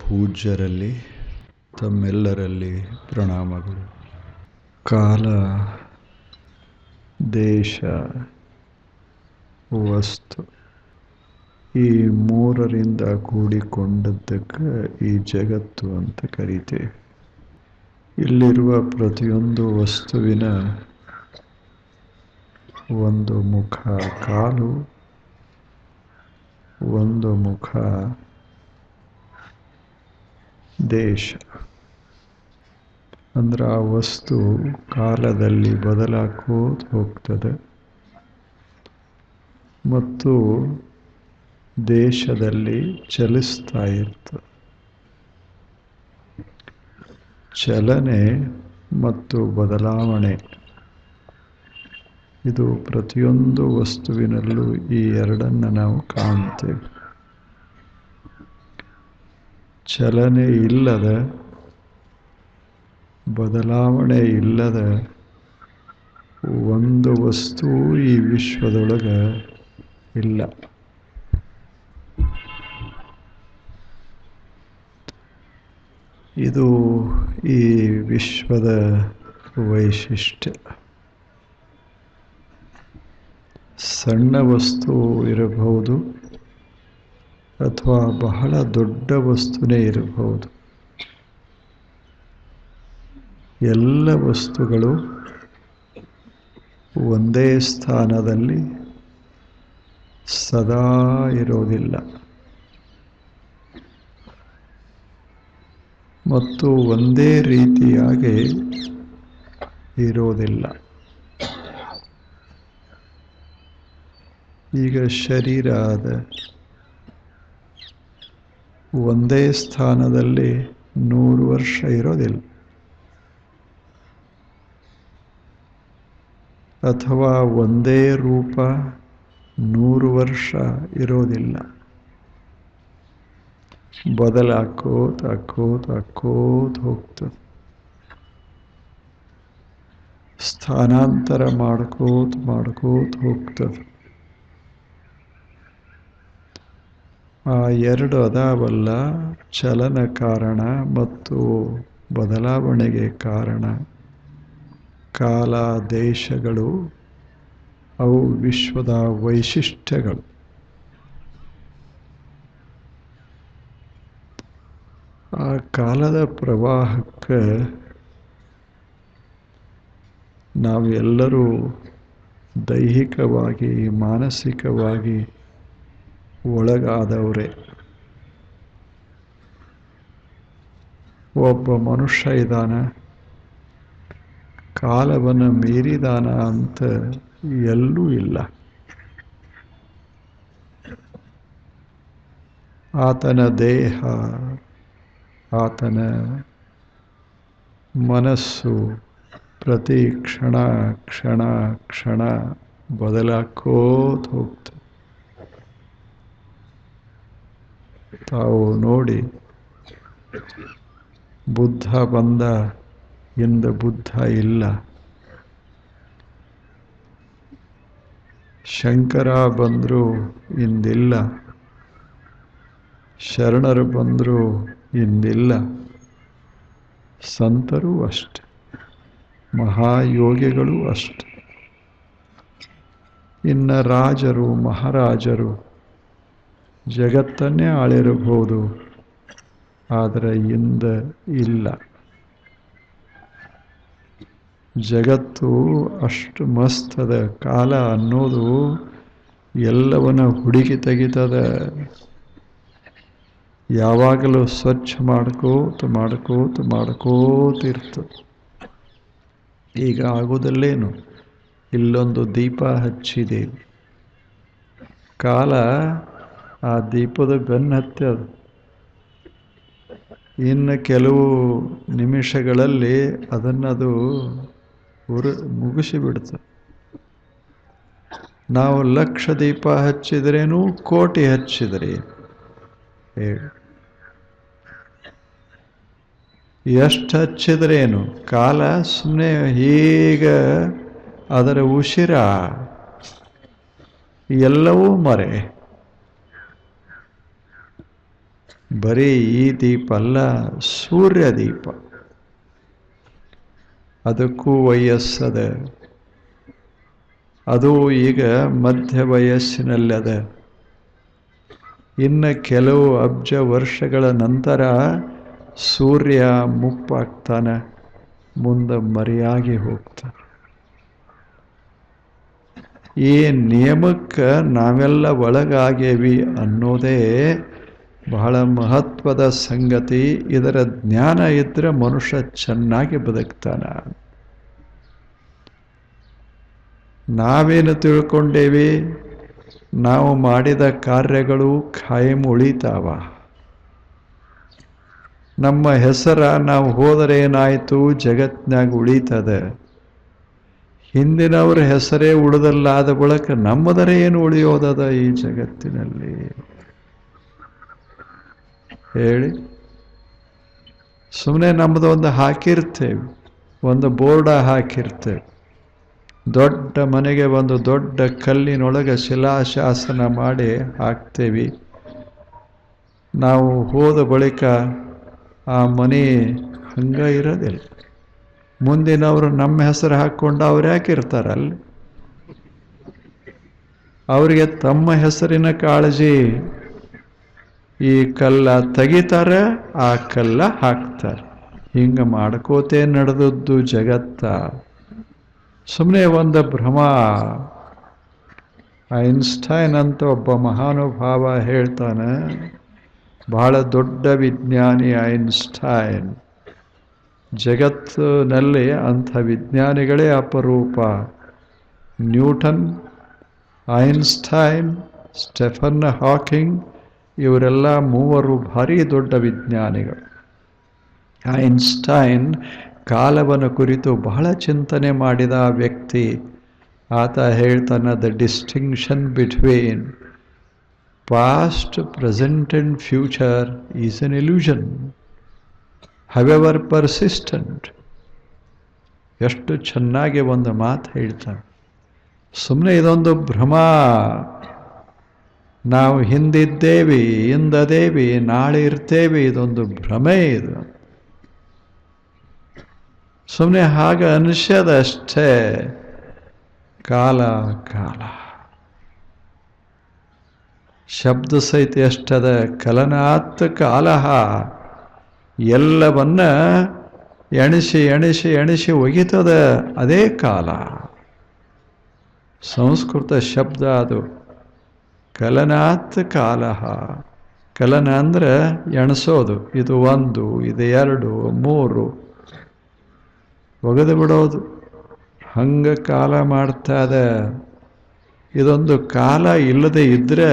ಪೂಜ್ಯರಲ್ಲಿ ತಮ್ಮೆಲ್ಲರಲ್ಲಿ ಪ್ರಣಾಮಗಳು. ಕಾಲ, ದೇಶ, ವಸ್ತು ಈ ಮೂರರಿಂದ ಕೂಡಿಕೊಂಡದ್ದಕ್ಕೆ ಈ ಜಗತ್ತು ಅಂತ ಕರೀತೇವೆ. ಇಲ್ಲಿರುವ ಪ್ರತಿಯೊಂದು ವಸ್ತುವಿನ ಒಂದು ಮುಖ ಕಾಲು, ಒಂದು ಮುಖ ದೇಶ. ಅಂದ್ರೆ ಆ ವಸ್ತು ಕಾಲದಲ್ಲಿ ಬದಲಾಕೋತ ಹೋಗ್ತದೆ ಮತ್ತು ದೇಶದಲ್ಲಿ ಚಲಿಸ್ತಾ ಇರ್ತದೆ. ಚಲನೆ ಮತ್ತು ಬದಲಾವಣೆ ಇದು ಪ್ರತಿಯೊಂದು ವಸ್ತುವಿನಲ್ಲೂ ಈ ಎರಡನ್ನು ನಾವು ಕಾಣ್ತೇವೆ. ಚಲನೆ ಇಲ್ಲದ, ಬದಲಾವಣೆ ಇಲ್ಲದ ಒಂದು ವಸ್ತು ಈ ವಿಶ್ವದೊಳಗೆ ಇಲ್ಲ. ಇದು ಈ ವಿಶ್ವದ ವೈಶಿಷ್ಟ್ಯ. ಸಣ್ಣ ವಸ್ತು ಇರಬಹುದು ಅಥವಾ ಬಹಳ ದೊಡ್ಡ ವಸ್ತುನೇ ಇರಬಹುದು. ಎಲ್ಲ ವಸ್ತುಗಳು ಒಂದೇ ಸ್ಥಾನದಲ್ಲಿ ಸದಾ ಇರೋದಿಲ್ಲ ಮತ್ತು ಒಂದೇ ರೀತಿಯಾಗಿ ಇರೋದಿಲ್ಲ. ಈಗ ಶರೀರ ಅದ, ಒಂದೇ ಸ್ಥಾನದಲ್ಲಿ 100 ವರ್ಷ ಇರೋದಿಲ್ಲ, ಅಥವಾ ಒಂದೇ ರೂಪ 100 ವರ್ಷ ಇರೋದಿಲ್ಲ. ಬದಲಾಕೋತ ಹೋಗ್ತದೆ. ಸ್ಥಾನಾಂತರ ಮಾಡ್ಕೋತ ಹೋಗ್ತದೆ. ಆ ಎರಡು ಅದಾವಲ್ಲ, ಚಲನ ಕಾರಣ ಮತ್ತು ಬದಲಾವಣೆಗೆ ಕಾರಣ ಕಾಲ, ದೇಶಗಳು, ಅವು ವಿಶ್ವದ ವೈಶಿಷ್ಟ್ಯಗಳು. ಆ ಕಾಲದ ಪ್ರವಾಹಕ್ಕೆ ನಾವೆಲ್ಲರೂ ದೈಹಿಕವಾಗಿ, ಮಾನಸಿಕವಾಗಿ ಒಳಗಾದವರೇ. ಒಬ್ಬ ಮನುಷ್ಯ ಇದ್ದಾನ, ಕಾಲವನ್ನು ಮೀರಿದಾನ ಅಂತ ಎಲ್ಲೂ ಇಲ್ಲ. ಆತನ ದೇಹ, ಆತನ ಮನಸ್ಸು ಪ್ರತಿ ಕ್ಷಣ ಬದಲಾಕೋತ ಹೋಗ್ತದೆ. ತಾವು ನೋಡಿ, ಬುದ್ಧ ಬಂದ ಇಂದ ಬುದ್ಧ ಇಲ್ಲ, ಶಂಕರ ಬಂದರು ಇಂದಿಲ್ಲ, ಶರಣರು ಬಂದರು ಇಂದಿಲ್ಲ. ಸಂತರು ಅಷ್ಟೆ, ಮಹಾಯೋಗಿಗಳು ಅಷ್ಟೆ. ಇನ್ನು ರಾಜರು, ಮಹಾರಾಜರು ಜಗತ್ತನ್ನೇ ಆಳಿರಬಹುದು, ಆದರೆ ಇಂದ ಇಲ್ಲ. ಜಗತ್ತು ಅಷ್ಟು ಮಸ್ತದ. ಕಾಲ ಅನ್ನೋದು ಎಲ್ಲವನ್ನ ಹುಡುಕಿ ತೆಗಿತದ. ಯಾವಾಗಲೂ ಸ್ವಚ್ಛ ಮಾಡ್ಕೋತಿರ್ತದೆ. ಈಗ ಆಗೋದಲ್ಲೇನು, ಇಲ್ಲೊಂದು ದೀಪ ಹಚ್ಚಿದೇವಿ, ಕಾಲ ಆ ದೀಪದ ಬೆನ್ನು ಹತ್ತದ. ಇನ್ನು ಕೆಲವು ನಿಮಿಷಗಳಲ್ಲಿ ಅದನ್ನದು ಮುಗಿಸಿಬಿಡ್ತದೆ. ನಾವು 1,00,000 ದೀಪ ಹಚ್ಚಿದ್ರೇನು, ಕೋಟಿ ಹಚ್ಚಿದ್ರಿ ಎಷ್ಟು ಹಚ್ಚಿದ್ರೇನು, ಕಾಲ ಸುಮ್ಮನೆ ಹೀಗೆ ಅದರ ಉಸಿರ ಎಲ್ಲವೂ ಮರೆ. ಬರೀ ಈ ದೀಪ ಅಲ್ಲ, ಸೂರ್ಯ ದೀಪ. ಅದಕ್ಕೂ ವಯಸ್ಸದ. ಅದು ಈಗ ಮಧ್ಯ ವಯಸ್ಸಿನಲ್ಲದ. ಇನ್ನು ಕೆಲವು ಅಬ್ಜ ವರ್ಷಗಳ ನಂತರ ಸೂರ್ಯ ಮುಪ್ಪಾಗ್ತಾನೆ, ಮುಂದೆ ಮರೆಯಾಗಿ ಹೋಗ್ತಾನೆ. ಈ ನಿಯಮಕ್ಕೆ ನಾವೆಲ್ಲ ಒಳಗಾಗೇವಿ ಅನ್ನೋದೇ ಬಹಳ ಮಹತ್ವದ ಸಂಗತಿ. ಇದರ ಜ್ಞಾನ ಇದ್ದರೆ ಮನುಷ್ಯ ಚೆನ್ನಾಗಿ ಬದುಕ್ತಾನೆ. ನಾವೇನು ತಿಳ್ಕೊಂಡೇವಿ? ನಾವು ಮಾಡಿದ ಕಾರ್ಯಗಳು ಖಾಯಂ ಉಳಿತಾವ. ನಮ್ಮ ಹೆಸರ ನಾವು ಹೋದರೆ ಏನಾಯಿತು? ಜಗತ್ನಾಗ ಉಳಿತದೆ. ಹಿಂದಿನವ್ರ ಹೆಸರೇ ಉಳಿದಲ್ಲಾದ ಬಳಿಕ ನಮ್ಮದರೆ ಏನು ಉಳಿಯೋದದ ಈ ಜಗತ್ತಿನಲ್ಲಿ? ಹೇಳಿ. ಸುಮ್ಮನೆ ನಮ್ಮದು ಒಂದು ಹಾಕಿರ್ತೇವೆ, ಒಂದು ಬೋರ್ಡ ಹಾಕಿರ್ತೇವೆ. ದೊಡ್ಡ ಮನೆಗೆ ಒಂದು ದೊಡ್ಡ ಕಲ್ಲಿನೊಳಗೆ ಶಿಲಾಶಾಸನ ಮಾಡಿ ಹಾಕ್ತೇವೆ. ನಾವು ಹೋದ ಬಳಿಕ ಆ ಮನೆ ಹಂಗ ಇರೋದಿಲ್ಲ. ಮುಂದಿನವರು ನಮ್ಮ ಹೆಸರು ಹಾಕ್ಕೊಂಡು ಅವ್ರು ಯಾಕಿರ್ತಾರಲ್ಲಿ? ಅವರಿಗೆ ತಮ್ಮ ಹೆಸರಿನ ಕಾಳಜಿ. ಈ ಕಲ್ಲ ತೆಗಿತಾರೆ, ಆ ಕಲ್ಲ ಹಾಕ್ತಾರೆ. ಹಿಂಗೆ ಮಾಡ್ಕೋತೇ ನಡೆದದ್ದು ಜಗತ್ತ. ಸುಮ್ಮನೆ ಒಂದು ಭ್ರಮ. ಐನ್ಸ್ಟೈನ್ ಅಂತ ಒಬ್ಬ ಮಹಾನುಭಾವ ಹೇಳ್ತಾನೆ, ಬಹಳ ದೊಡ್ಡ ವಿಜ್ಞಾನಿ ಐನ್ಸ್ಟೈನ್. ಜಗತ್ತಿನಲ್ಲಿ ಅಂಥ ವಿಜ್ಞಾನಿಗಳೇ ಅಪರೂಪ. ನ್ಯೂಟನ್, ಐನ್ಸ್ಟೈನ್, ಸ್ಟೆಫನ್ ಹಾಕಿಂಗ್, ಇವರೆಲ್ಲ ಮೂವರು ಭಾರಿ ದೊಡ್ಡ ವಿಜ್ಞಾನಿಗಳು. ಐನ್ಸ್ಟೈನ್ ಕಾಲವನ್ನು ಕುರಿತು ಬಹಳ ಚಿಂತನೆ ಮಾಡಿದ ವ್ಯಕ್ತಿ. ಆತ ಹೇಳ್ತಾನೆ, the distinction between past, present and future is N illusion, however persistent. ಎಷ್ಟು ಚೆನ್ನಾಗಿ ಒಂದು ಮಾತು ಹೇಳ್ತಾನೆ. ಸುಮ್ಮನೆ ಇದೊಂದು ಭ್ರಮ. ನಾವು ಹಿಂದಿದ್ದೇವೆ, ಹಿಂದದೇವಿ, ನಾಳೆ ಇರ್ತೇವೆ, ಇದೊಂದು ಭ್ರಮೆ. ಇದು ಸುಮ್ಮನೆ ಹಾಗೆ ಅನಿಸ್ಯದಷ್ಟೇ. ಕಾಲ ಕಾಲ ಶಬ್ದ ಸಹಿತ ಎಷ್ಟದ. ಕಲನಾತ್ ಕಾಲ. ಎಲ್ಲವನ್ನ ಎಣಿಸಿ ಎಣಿಸಿ ಎಣಿಸಿ ಒಗಿತದ, ಅದೇ ಕಾಲ. ಸಂಸ್ಕೃತ ಶಬ್ದ ಅದು. ಕಲನಾತ್ ಕಾಲ. ಕಲನ ಅಂದ್ರೆ ಎಣಿಸೋದು. ಇದು 1, ಇದು 2, 3 ಒಗೆದು ಬಿಡೋದು. ಹಂಗ ಕಾಲ ಮಾಡ್ತಾ ಇದೆ. ಇದೊಂದು ಕಾಲ ಇಲ್ಲದೆ ಇದ್ದರೆ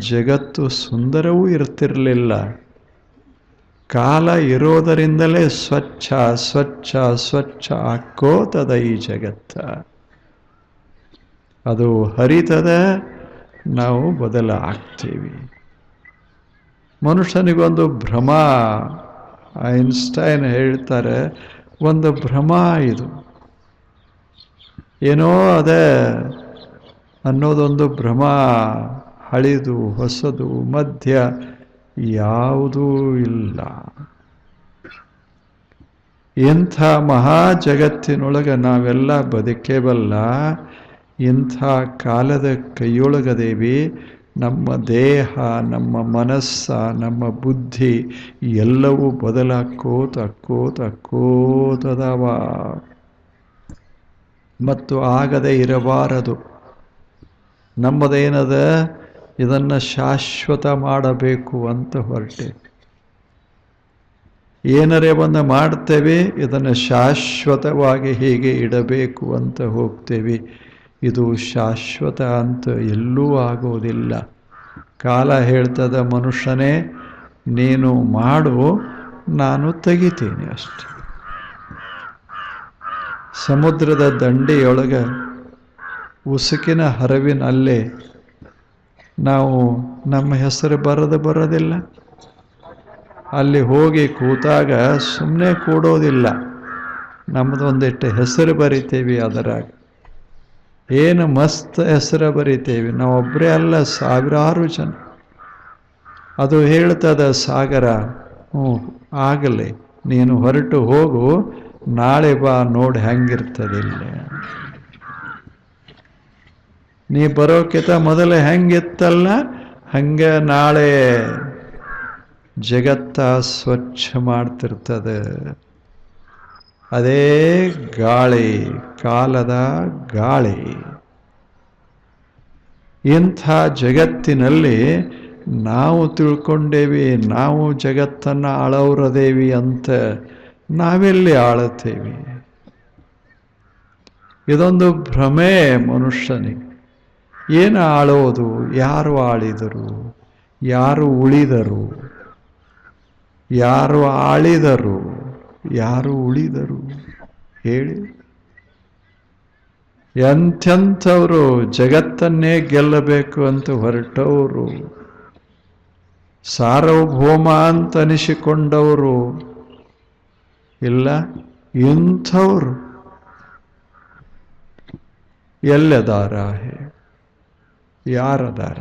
ಜಗತ್ತು ಸುಂದರವೂ ಇರ್ತಿರಲಿಲ್ಲ. ಕಾಲ ಇರೋದರಿಂದಲೇ ಸ್ವಚ್ಛ ಸ್ವಚ್ಛ ಸ್ವಚ್ಛ ಹಾಕೋತದ ಈ ಜಗತ್ತ. ಅದು ಹರಿತದ, ನಾವು ಬದಲಾಗ್ತೀವಿ. ಮನುಷ್ಯನಿಗೊಂದು ಭ್ರಮ. ಐನ್ಸ್ಟೈನ್ ಹೇಳ್ತಾರೆ, ಒಂದು ಭ್ರಮ ಇದು. ಏನೋ ಅದೇ ಅನ್ನೋದೊಂದು ಭ್ರಮ. ಹಳಿದು ಹೊಸದು ಮಧ್ಯ ಯಾವುದೂ ಇಲ್ಲ. ಇಂಥ ಮಹಾ ಜಗತ್ತಿನೊಳಗೆ ನಾವೆಲ್ಲ ಬದುಕೇವಲ್ಲ. ಇಂಥ ಕಾಲದ ಕೈಯೊಳಗದೇವಿ. ನಮ್ಮ ದೇಹ, ನಮ್ಮ ಮನಸ್ಸ, ನಮ್ಮ ಬುದ್ಧಿ ಎಲ್ಲವೂ ಬದಲಾಕೋತದಾವ. ಮತ್ತು ಆಗದೆ ಇರಬಾರದು. ನಮ್ಮದೇನದ, ಇದನ್ನು ಶಾಶ್ವತ ಮಾಡಬೇಕು ಅಂತ ಹೊರಟೆ. ಏನರೇ ಒಂದು ಮಾಡ್ತೇವೆ, ಇದನ್ನು ಶಾಶ್ವತವಾಗಿ ಹೀಗೆ ಇಡಬೇಕು ಅಂತ ಹೋಗ್ತೇವೆ. ಇದು ಶಾಶ್ವತ ಅಂತ ಎಲ್ಲೂ ಆಗೋದಿಲ್ಲ. ಕಾಲ ಹೇಳ್ತದ, ಮನುಷ್ಯನೇ ನೀನು ಮಾಡು, ನಾನು ತೆಗಿತೀನಿ ಅಷ್ಟೆ. ಸಮುದ್ರದ ದಂಡೆಯೊಳಗೆ ಉಸುಕಿನ ಹರವಿನಲ್ಲೇ ನಾವು ನಮ್ಮ ಹೆಸರು ಬರೋದಿಲ್ಲ. ಅಲ್ಲಿ ಹೋಗಿ ಕೂತಾಗ ಸುಮ್ಮನೆ ಕೂಡೋದಿಲ್ಲ. ನಮ್ಮದೊಂದಿಟ್ಟು ಹೆಸರು ಬರಿತೇವೆ. ಅದರಾಗ ಏನು ಮಸ್ತ್ ಹೆಸರು ಬರಿತೇವೆ. ನಾವೊಬ್ಬರೇ ಅಲ್ಲ, ಸಾವಿರಾರು ಜನ. ಅದು ಹೇಳ್ತದ ಸಾಗರ, ಹ್ಞೂ ಆಗಲಿ, ನೀನು ಹೊರಟು ಹೋಗು, ನಾಳೆ ಬಾ ನೋಡಿ ಹೆಂಗಿರ್ತದಿಲ್ಲ. ನೀ ಬರೋಕ್ಕಿಂತ ಮೊದಲೇ ಹೆಂಗಿತ್ತಲ್ಲ ಹಂಗೆ ನಾಳೆ ಜಗತ್ತ ಸ್ವಚ್ಛ ಮಾಡ್ತಿರ್ತದೆ. ಅದೇ ಗಾಳಿ, ಕಾಲದ ಗಾಳಿ. ಇಂಥ ಜಗತ್ತಿನಲ್ಲಿ ನಾವು ತಿಳ್ಕೊಂಡೇವಿ ನಾವು ಜಗತ್ತನ್ನು ಆಳವ್ರದೇವಿ ಅಂತ. ನಾವೆಲ್ಲಿ ಆಳುತ್ತೇವೆ? ಇದೊಂದು ಭ್ರಮೆ ಮನುಷ್ಯನಿಗೆ. ಏನು ಆಳೋದು? ಯಾರು ಆಳಿದರು? ಯಾರು ಉಳಿದರು? ಯಾರು ಆಳಿದರು? ಯಾರು ಉಳಿದರು ಹೇಳಿ? ಎಂಥೆಂಥವರು ಜಗತ್ತನ್ನೇ ಗೆಲ್ಲಬೇಕು ಅಂತ ಹೊರಟವರು, ಸಾರ್ವಭೌಮ ಅಂತ ಅನಿಸಿಕೊಂಡವರು ಇಲ್ಲ. ಇಂಥವ್ರು ಎಲ್ಲದಾರ? ಯಾರದಾರ?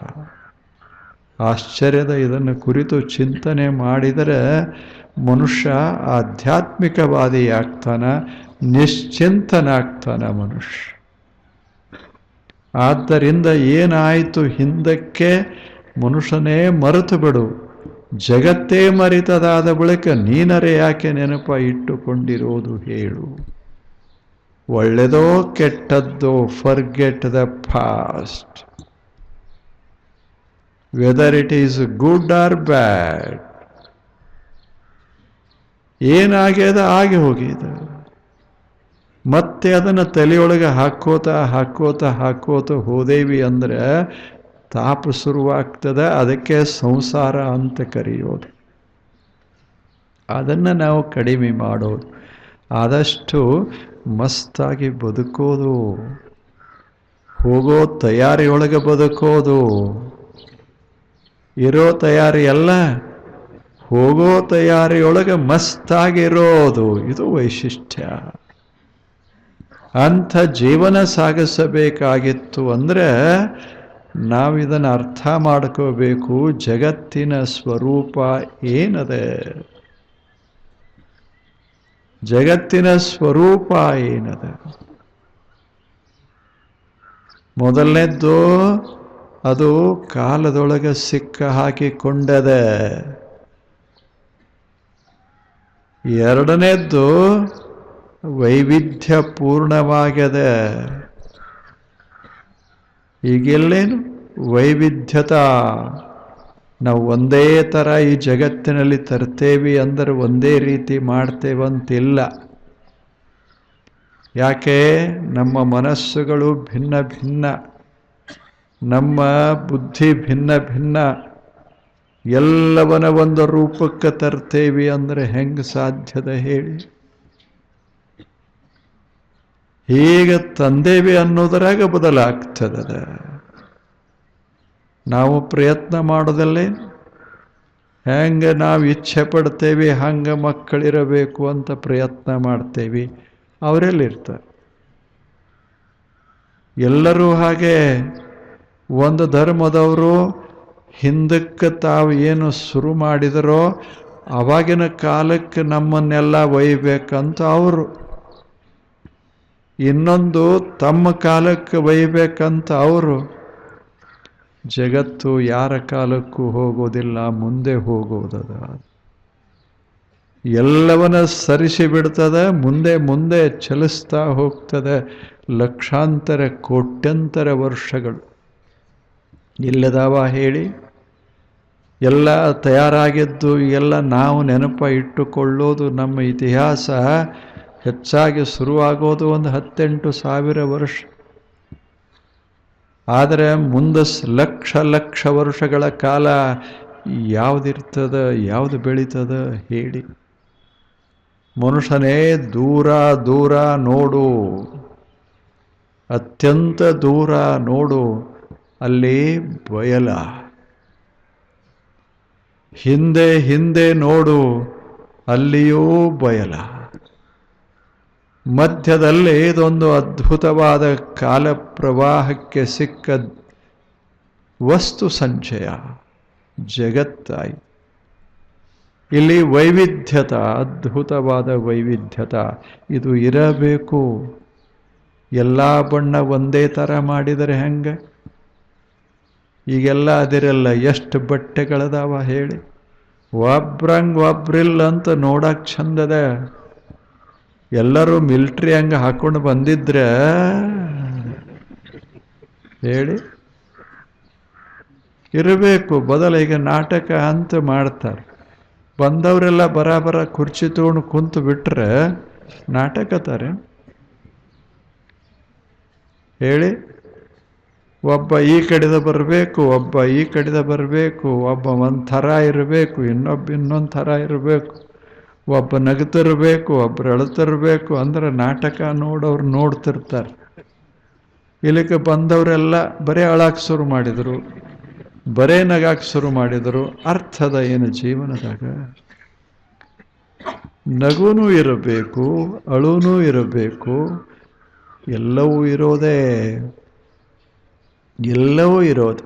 ಆಶ್ಚರ್ಯದ. ಇದನ್ನು ಕುರಿತು ಚಿಂತನೆ ಮಾಡಿದರೆ ಮನುಷ್ಯ ಆಧ್ಯಾತ್ಮಿಕವಾದಿಯಾಗ್ತಾನ, ನಿಶ್ಚಿಂತನಾಗ್ತಾನ ಮನುಷ್ಯ. ಆದ್ದರಿಂದ ಏನಾಯಿತು ಹಿಂದಕ್ಕೆ? ಮನುಷ್ಯನೇ ಮರೆತು ಬಿಡು. ಜಗತ್ತೇ ಮರಿತದಾದ ಬಳಿಕ ನೀನರೇ ಯಾಕೆ ನೆನಪ ಇಟ್ಟುಕೊಂಡಿರೋದು ಹೇಳು? ಒಳ್ಳೆದೋ ಕೆಟ್ಟದ್ದೋ, forget the past. Whether it is good or bad, ಏನಾಗ್ಯದ ಆಗಿ ಹೋಗಿದೆ. ಮತ್ತೆ ಅದನ್ನು ತಲೆಯೊಳಗೆ ಹಾಕೋತ ಹೋದೇವಿ ಅಂದರೆ ತಾಪ ಶುರುವಾಗ್ತದೆ. ಅದಕ್ಕೆ ಸಂಸಾರ ಅಂತ ಕರೆಯೋದು. ಅದನ್ನು ನಾವು ಕಡಿಮೆ ಮಾಡೋದು. ಆದಷ್ಟು ಮಸ್ತಾಗಿ ಬದುಕೋದು, ಹೋಗೋ ತಯಾರಿಯೊಳಗೆ ಬದುಕೋದು. ಇರೋ ತಯಾರಿ ಅಲ್ಲ, ಹೋಗೋ ತಯಾರಿಯೊಳಗೆ ಮಸ್ತಾಗಿರೋದು. ಇದು ವೈಶಿಷ್ಟ್ಯ. ಅಂಥ ಜೀವನ ಸಾಗಿಸಬೇಕಾಗಿತ್ತು ಅಂದರೆ ನಾವಿದನ್ನು ಅರ್ಥ ಮಾಡ್ಕೋಬೇಕು. ಜಗತ್ತಿನ ಸ್ವರೂಪ ಏನದೆ? ಜಗತ್ತಿನ ಸ್ವರೂಪ ಏನದ? ಮೊದಲನೇದ್ದು ಅದು ಕಾಲದೊಳಗೆ ಸಿಕ್ಕ ಹಾಕಿಕೊಂಡದೆ. ಎರಡನೇದ್ದು ವೈವಿಧ್ಯ ಪೂರ್ಣವಾಗಿದೆ. ಈಗೆಲ್ಲೇನು ವೈವಿಧ್ಯತಾ? ನಾವು ಒಂದೇ ಥರ ಈ ಜಗತ್ತಿನಲ್ಲಿ ತರ್ತೇವೆ ಅಂದರೆ ಒಂದೇ ರೀತಿ ಮಾಡ್ತೇವಂತಿಲ್ಲ. ಯಾಕೆ? ನಮ್ಮ ಮನಸ್ಸುಗಳು ಭಿನ್ನ ಭಿನ್ನ, ನಮ್ಮ ಬುದ್ಧಿ ಭಿನ್ನ ಭಿನ್ನ. ಎಲ್ಲವನ್ನ ಒಂದು ರೂಪಕ್ಕೆ ತರ್ತೇವೆ ಅಂದರೆ ಹೆಂಗೆ ಸಾಧ್ಯದ ಹೇಳಿ? ಹೀಗೆ ತಂದೇವಿ ಅನ್ನೋದರಾಗ ಬದಲಾಗ್ತದ. ನಾವು ಪ್ರಯತ್ನ ಮಾಡೋದಲ್ಲೇ ಹೆಂಗೆ ನಾವು ಇಚ್ಛೆ ಪಡ್ತೇವೆ ಹಂಗೆ ಮಕ್ಕಳಿರಬೇಕು ಅಂತ ಪ್ರಯತ್ನ ಮಾಡ್ತೇವೆ. ಅವರೆಲ್ಲಿರ್ತಾರೆ? ಎಲ್ಲರೂ ಹಾಗೆ. ಒಂದು ಧರ್ಮದವರು ಹಿಂದಕ್ಕೆ ತಾವು ಏನು ಶುರು ಮಾಡಿದರೋ ಅವಾಗಿನ ಕಾಲಕ್ಕೆ ನಮ್ಮನ್ನೆಲ್ಲ ಒಯ್ಯಬೇಕಂತ ಅವರು, ಇನ್ನೊಂದು ತಮ್ಮ ಕಾಲಕ್ಕೆ ಒಯ್ಯಬೇಕಂತ ಅವರು. ಜಗತ್ತು ಯಾರ ಕಾಲಕ್ಕೂ ಹೋಗೋದಿಲ್ಲ, ಮುಂದೆ ಹೋಗೋದದ. ಎಲ್ಲವನ್ನ ಸರಿಸಿ ಬಿಡ್ತದೆ, ಮುಂದೆ ಮುಂದೆ ಚಲಿಸ್ತಾ ಹೋಗ್ತದೆ. ಲಕ್ಷಾಂತರ ಕೋಟ್ಯಂತರ ವರ್ಷಗಳು ಇಲ್ಲದಾವ ಹೇಳಿ? ಎಲ್ಲ ತಯಾರಾಗಿದ್ದು ಎಲ್ಲ ನಾವು ನೆನಪ ಇಟ್ಟುಕೊಳ್ಳೋದು. ನಮ್ಮ ಇತಿಹಾಸ ಹೆಚ್ಚಾಗಿ ಶುರುವಾಗೋದು ಒಂದು 18,000 ವರ್ಷ. ಆದರೆ ಮುಂದೆ ಲಕ್ಷ ಲಕ್ಷ ವರ್ಷಗಳ ಕಾಲ ಯಾವುದಿರ್ತದ, ಯಾವುದು ಬೆಳೀತದ ಹೇಳಿ? ಮನುಷ್ಯನೇ ದೂರ ದೂರ ನೋಡು, ಅತ್ಯಂತ ದೂರ ನೋಡು, ಅಲ್ಲಿ ಬಯಲ. ಹಿಂದೆ ಹಿಂದೆ ನೋಡು, ಅಲ್ಲಿಯೂ ಬಯಲ. ಮಧ್ಯದಲ್ಲಿ ಇದೊಂದು ಅದ್ಭುತವಾದ ಕಾಲ ಪ್ರವಾಹಕ್ಕೆ ಸಿಕ್ಕ ವಸ್ತು ಸಂಚಯ. ಜಗತ್ತಾಯಿ. ಇಲ್ಲಿ ವೈವಿಧ್ಯತ, ಅದ್ಭುತವಾದ ವೈವಿಧ್ಯತ ಇದು ಇರಬೇಕು. ಎಲ್ಲ ಬಣ್ಣ ಒಂದೇ ಥರ ಮಾಡಿದರೆ ಹೆಂಗೆ? ಈಗೆಲ್ಲ ಅದಿರಲ್ಲ. ಎಷ್ಟು ಬಟ್ಟೆಗಳದಾವ ಹೇಳಿ. ಒಬ್ರಂಗೆ ಒಬ್ರಿಲ್ಲ ಅಂತ ನೋಡಕ್ಕೆ ಚಂದದ. ಎಲ್ಲರೂ ಮಿಲ್ಟ್ರಿ ಹಂಗೆ ಹಾಕೊಂಡು ಬಂದಿದ್ರೆ ಹೇಳಿ ಇರಬೇಕು. ಬದಲು ಈಗ ನಾಟಕ ಅಂತ ಮಾಡ್ತಾರೆ. ಬಂದವರೆಲ್ಲ ಬರಾಬರ ಕುರ್ಚಿ ತಗೊಂಡು ಕುಂತು ಬಿಟ್ರೆ ನಾಟಕತಾರೆ ಹೇಳಿ. ಒಬ್ಬ ಈ ಕಡೆದ ಬರಬೇಕು, ಒಬ್ಬ ಈ ಕಡೆದ ಬರಬೇಕು, ಒಬ್ಬ ಒಂದು ಥರ ಇರಬೇಕು, ಇನ್ನೊಂದು ಥರ ಇರಬೇಕು, ಒಬ್ಬ ನಗ್ತಿರ್ಬೇಕು, ಒಬ್ಬರು ಅಳ್ತಿರ್ಬೇಕು. ಅಂದ್ರೆ ನಾಟಕ ನೋಡೋರು ನೋಡ್ತಿರ್ತಾರೆ. ಇಲ್ಲಿಗೆ ಬಂದವರೆಲ್ಲ ಬರೇ ಅಳಕ್ಕೆ ಶುರು ಮಾಡಿದರು, ಬರೇ ನಗಾಕ್ಕೆ ಶುರು ಮಾಡಿದರು. ಅರ್ಥದ ಏನು ಜೀವನದಾಗ? ನಗುನೂ ಇರಬೇಕು, ಅಳುನೂ ಇರಬೇಕು. ಎಲ್ಲವೂ ಇರೋದೇ, ಎಲ್ಲವೂ ಇರೋದು.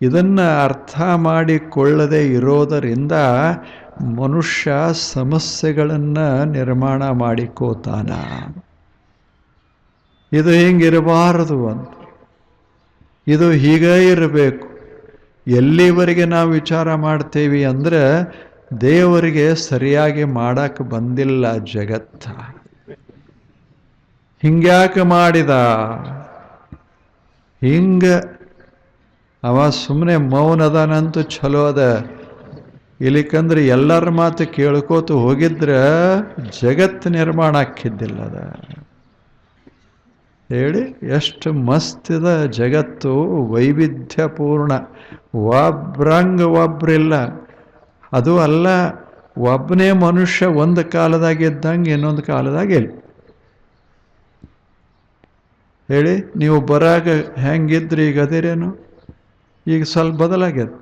ಇದನ್ನು ಅರ್ಥ ಮಾಡಿಕೊಳ್ಳದೆ ಇರೋದರಿಂದ ಮನುಷ್ಯ ಸಮಸ್ಯೆಗಳನ್ನು ನಿರ್ಮಾಣ ಮಾಡಿಕೋತಾನ. ಇದು ಹಿಂಗಿರಬಾರದು ಅಂತ, ಇದು ಹೀಗೇ ಇರಬೇಕು. ಎಲ್ಲಿವರೆಗೆ ನಾವು ವಿಚಾರ ಮಾಡ್ತೇವೆ ಅಂದರೆ ದೇವರಿಗೆ ಸರಿಯಾಗಿ ಮಾಡಕ್ಕೆ ಬಂದಿಲ್ಲ ಜಗತ್ತ. ಹಿಂಗ್ಯಾಕೆ ಮಾಡಿದ? ಹಿಂಗೆ ಅವ ಸುಮ್ಮನೆ ಮೌನದನಂತೂ ಚಲೋ ಅದ. ಇಲ್ಲಿಕಂದ್ರೆ ಎಲ್ಲರ ಮಾತು ಕೇಳ್ಕೋತ ಹೋಗಿದ್ರೆ ಜಗತ್ತು ನಿರ್ಮಾಣ ಆಕ್ಕಿದ್ದಿಲ್ಲ ಅದ ಹೇಳಿ. ಎಷ್ಟು ಮಸ್ತಿದ ಜಗತ್ತು, ವೈವಿಧ್ಯಪೂರ್ಣ. ಒಬ್ರಂಗ ಒಬ್ರಿಲ್ಲ. ಅದು ಅಲ್ಲ, ಒಬ್ಬನೇ ಮನುಷ್ಯ ಒಂದು ಕಾಲದಾಗಿದ್ದಂಗೆ ಇನ್ನೊಂದು ಕಾಲದಾಗಿಲ್ಲ ಹೇಳಿ. ನೀವು ಬರಾಗ ಹೆಂಗಿದ್ರಿ ಈಗ ಅದಿರೇನು? ಈಗ ಸ್ವಲ್ಪ ಬದಲಾಗ್ಯದ.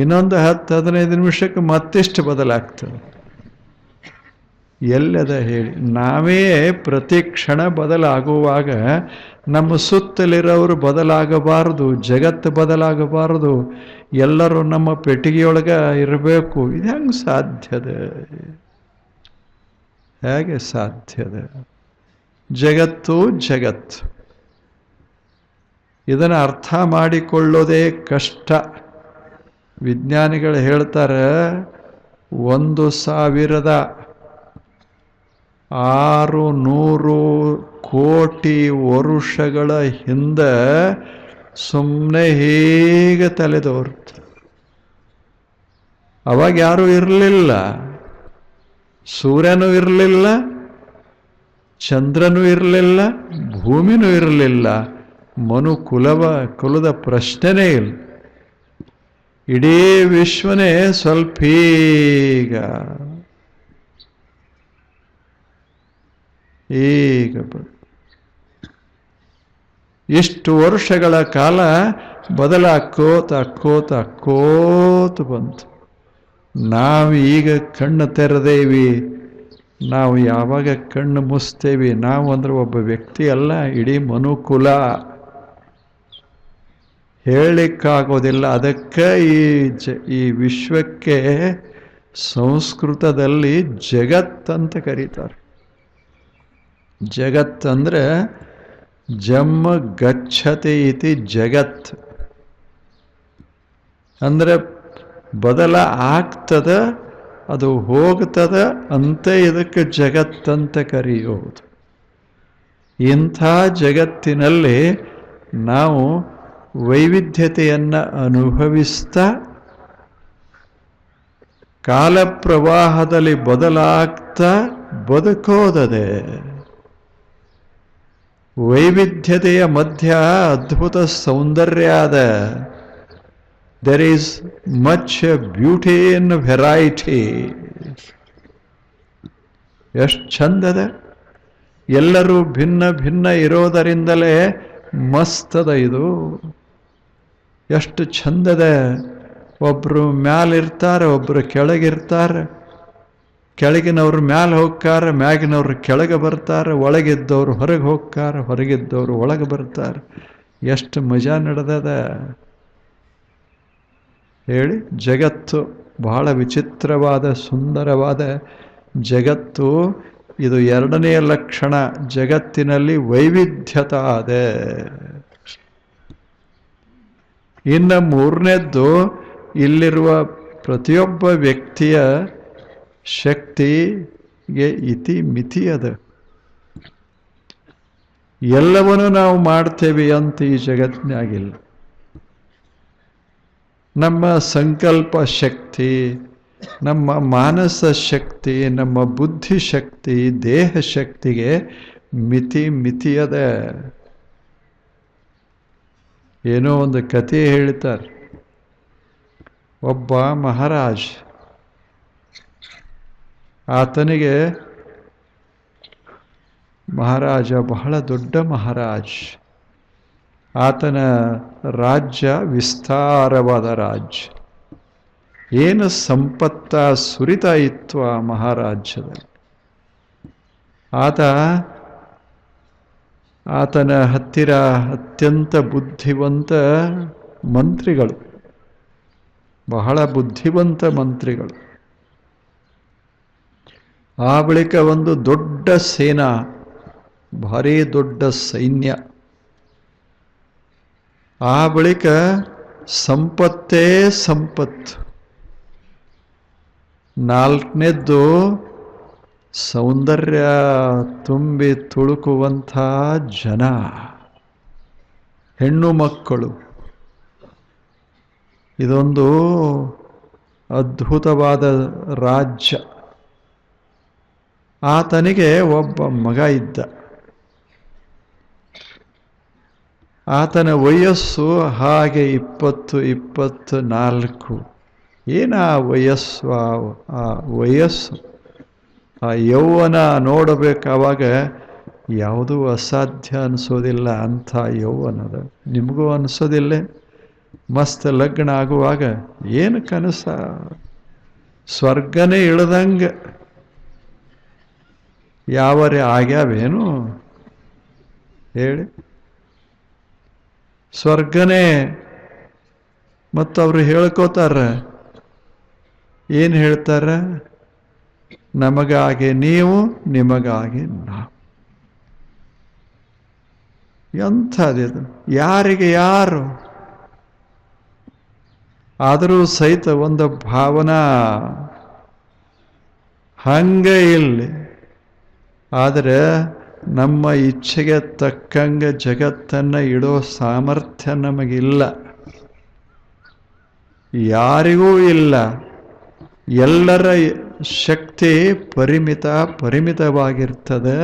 ಇನ್ನೊಂದು 10-15 ನಿಮಿಷಕ್ಕೆ ಮತ್ತಿಷ್ಟು ಬದಲಾಗ್ತದೆ. ಎಲ್ಲದ ಹೇಳಿ? ನಾವೇ ಪ್ರತಿ ಕ್ಷಣ ಬದಲಾಗುವಾಗ ನಮ್ಮ ಸುತ್ತಲಿರೋರು ಬದಲಾಗಬಾರದು, ಜಗತ್ತು ಬದಲಾಗಬಾರದು, ಎಲ್ಲರೂ ನಮ್ಮ ಪೆಟ್ಟಿಗೆಯೊಳಗೆ ಇರಬೇಕು. ಇದು ಹೆಂಗೆ ಸಾಧ್ಯದ? ಹೇಗೆ ಸಾಧ್ಯದ? ಜಗತ್ತು ಜಗತ್ತು. ಇದನ್ನು ಅರ್ಥ ಮಾಡಿಕೊಳ್ಳೋದೇ ಕಷ್ಟ. ವಿಜ್ಞಾನಿಗಳು ಹೇಳ್ತಾರೆ 1600 ಕೋಟಿ ವರುಷಗಳ ಹಿಂದೆ ಸುಮ್ಮನೆ ಹೀಗೆ ತಲೆದೋರ್ತು. ಅವಾಗ ಯಾರೂ ಇರಲಿಲ್ಲ, ಸೂರ್ಯನೂ ಇರಲಿಲ್ಲ, ಚಂದ್ರನೂ ಇರಲಿಲ್ಲ, ಭೂಮಿನೂ ಇರಲಿಲ್ಲ. ಕುಲದ ಪ್ರಶ್ನೆನೇ ಇಲ್ಲ. ಇಡೀ ವಿಶ್ವನೇ ಸ್ವಲ್ಪ ಈಗ ಇಷ್ಟು ವರ್ಷಗಳ ಕಾಲ ಅಕ್ಕೋತ ಬಂತು. ನಾವು ಈಗ ಕಣ್ಣು ತೆರೆದೇವಿ. ನಾವು ಯಾವಾಗ ಕಣ್ಣು ಮುಸ್ತೇವಿ, ನಾವು ಅಂದ್ರೆ ಒಬ್ಬ ವ್ಯಕ್ತಿ ಅಲ್ಲ, ಇಡೀ ಮನುಕುಲ. ಹೇಳಲಿಕ್ಕಾಗೋದಿಲ್ಲ. ಅದಕ್ಕೆ ಈ ವಿಶ್ವಕ್ಕೆ ಸಂಸ್ಕೃತದಲ್ಲಿ ಜಗತ್ತಂತ ಕರೀತಾರೆ. ಜಗತ್ತಂದ್ರೆ ಜಮ್ಮ ಗಚ್ಚತಿ ಇತಿ ಜಗತ್ ಅಂದ್ರೆ ಆಗ್ತದ, ಅದು ಹೋಗ್ತದ ಅಂತ ಇದಕ್ಕೆ ಜಗತ್ತಂತ ಕರೆಯೋದು. ಇಂಥ ಜಗತ್ತಿನಲ್ಲಿ ನಾವು ವೈವಿಧ್ಯತೆಯನ್ನು ಅನುಭವಿಸ್ತಾ ಕಾಲ ಪ್ರವಾಹದಲ್ಲಿ ಬದಲಾಗ್ತಾ ಬದುಕೋದದೆ. ವೈವಿಧ್ಯತೆಯ ಮಧ್ಯ ಅದ್ಭುತ ಸೌಂದರ್ಯ ಅದ. There is much beauty in variety. ಎಷ್ಟು ಚಂದದ. ಎಲ್ಲರೂ ಭಿನ್ನ ಭಿನ್ನ ಇರೋದರಿಂದಲೇ ಮಸ್ತದ ಇದು. ಎಷ್ಟು ಚಂದದ. ಒಬ್ಬರು ಮ್ಯಾಲಿರ್ತಾರೆ, ಒಬ್ಬರು ಕೆಳಗಿರ್ತಾರೆ. ಕೆಳಗಿನವ್ರು ಮ್ಯಾಲೆ ಹೋಗ್ತಾರೆ, ಮ್ಯಾಗಿನವ್ರು ಕೆಳಗೆ ಬರ್ತಾರೆ. ಒಳಗಿದ್ದವ್ರು ಹೊರಗೆ ಹೋಗ್ತಾರೆ, ಹೊರಗಿದ್ದವರು ಒಳಗೆ ಬರ್ತಾರೆ. ಎಷ್ಟು ಮಜಾ ನಡೆದದ. ಹೇಳಿ. ಜಗತ್ತು ಬಹಳ ವಿಚಿತ್ರವಾದ ಸುಂದರವಾದ ಜಗತ್ತು. ಇದು ಎರಡನೆಯ ಲಕ್ಷಣ. ಜಗತ್ತಿನಲ್ಲಿ ವೈವಿಧ್ಯತೆ ಇದೆ. ಇನ್ನು ಮೂರನೇದ್ದು, ಇಲ್ಲಿರುವ ಪ್ರತಿಯೊಬ್ಬ ವ್ಯಕ್ತಿಯ ಶಕ್ತಿಗೆ ಇತಿ ಮಿತಿ ಅದ. ಎಲ್ಲವನ್ನೂ ನಾವು ಮಾಡ್ತೇವೆ ಅಂತ ಈ ಜಗತ್ತಿನಾಗಿಲ್ಲ. ನಮ್ಮ ಸಂಕಲ್ಪ ಶಕ್ತಿ, ನಮ್ಮ ಮಾನಸ ಶಕ್ತಿ, ನಮ್ಮ ಬುದ್ಧಿ ಶಕ್ತಿ, ದೇಹ ಶಕ್ತಿಗೆ ಮಿತಿಯದ. ಏನೋ ಒಂದು ಕಥೆ ಹೇಳ್ತಾರೆ. ಒಬ್ಬ ಮಹಾರಾಜ್, ಆತನಿಗೆ ಮಹಾರಾಜ, ಬಹಳ ದೊಡ್ಡ ಮಹಾರಾಜ್. ಆತನ ರಾಜ್ಯ ವಿಸ್ತಾರವಾದ ರಾಜ್ಯ. ಏನು ಸಂಪತ್ತ ಸುರಿತಾ ಇತ್ತು ಆ ಮಹಾರಾಜ್ಯದಲ್ಲಿ. ಆತನ ಹತ್ತಿರ ಅತ್ಯಂತ ಬುದ್ಧಿವಂತ ಮಂತ್ರಿಗಳು, ಬಹಳ ಬುದ್ಧಿವಂತ ಮಂತ್ರಿಗಳು. ಆ ಬಳಿಕ ಒಂದು ದೊಡ್ಡ ಸೇನಾ, ಭಾರೀ ದೊಡ್ಡ ಸೈನ್ಯ. ಆ ಬಳಿಕ ಸಂಪತ್ತೇ ಸಂಪತ್ತು. ನಾಲ್ಕನೇದ್ದು ಸೌಂದರ್ಯ ತುಂಬಿ ತುಳುಕುವಂಥ ಜನ, ಹೆಣ್ಣು ಮಕ್ಕಳು. ಇದೊಂದು ಅದ್ಭುತವಾದ ರಾಜ್ಯ. ಆತನಿಗೆ ಒಬ್ಬ ಮಗ ಇದ್ದ. ಆತನ ವಯಸ್ಸು ಹಾಗೆ 20-24. ಏನ ವಯಸ್ಸು, ಆ ವಯಸ್ಸು, ಆ ಯೌವನ ನೋಡಬೇಕಾವಾಗ ಯಾವುದೂ ಅಸಾಧ್ಯ ಅನಿಸೋದಿಲ್ಲ. ಅಂಥ ಯೌವನದ ನಿಮಗೂ ಅನಿಸೋದಿಲ್ಲ? ಮಸ್ತ್ ಲಗ್ನ ಆಗುವಾಗ ಏನು ಕನಸ, ಸ್ವರ್ಗನೇ ಇಳ್ದಂಗೆ ಯಾವರೇ ಆಗ್ಯಾವೇನು ಹೇಳಿ? ಸ್ವರ್ಗನೇ. ಮತ್ತು ಅವರು ಹೇಳ್ಕೋತಾರ, ಏನು ಹೇಳ್ತಾರ? ನಮಗಾಗಿ ನೀವು, ನಿಮಗಾಗಿ ನಾವು. ಎಂಥದಿದು, ಯಾರಿಗೆ ಯಾರು? ಆದರೂ ಸಹಿತ ಒಂದು ಭಾವನಾ ಹಂಗೆ ಇಲ್ಲಿ. ಆದರೆ ನಮ್ಮ ಇಚ್ಛೆಗೆ ತಕ್ಕಂಗೆ ಜಗತ್ತನ್ನು ಇಡೋ ಸಾಮರ್ಥ್ಯ ನಮಗಿಲ್ಲ, ಯಾರಿಗೂ ಇಲ್ಲ. ಎಲ್ಲರ ಶಕ್ತಿ ಪರಿಮಿತವಾಗಿರ್ತದೆ.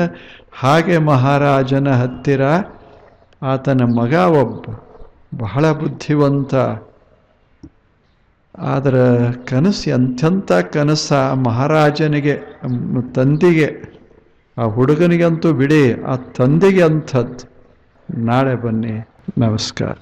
ಹಾಗೆ ಮಹಾರಾಜನ ಹತ್ತಿರ ಆತನ ಮಗ ಒಬ್ಬ ಬಹಳ ಬುದ್ಧಿವಂತ. ಆದರೆ ಕನಸು ಎಂಥೆಂಥ ಕನಸ ಮಹಾರಾಜನಿಗೆ, ತಂದೆಗೆ. ಆ ಹುಡುಗನಿಗಂತೂ ಬಿಡಿ, ಆ ತಂದೆಗೆ ಅಂಥದ್ದು. ನಾಳೆ ಬನ್ನಿ. ನಮಸ್ಕಾರ.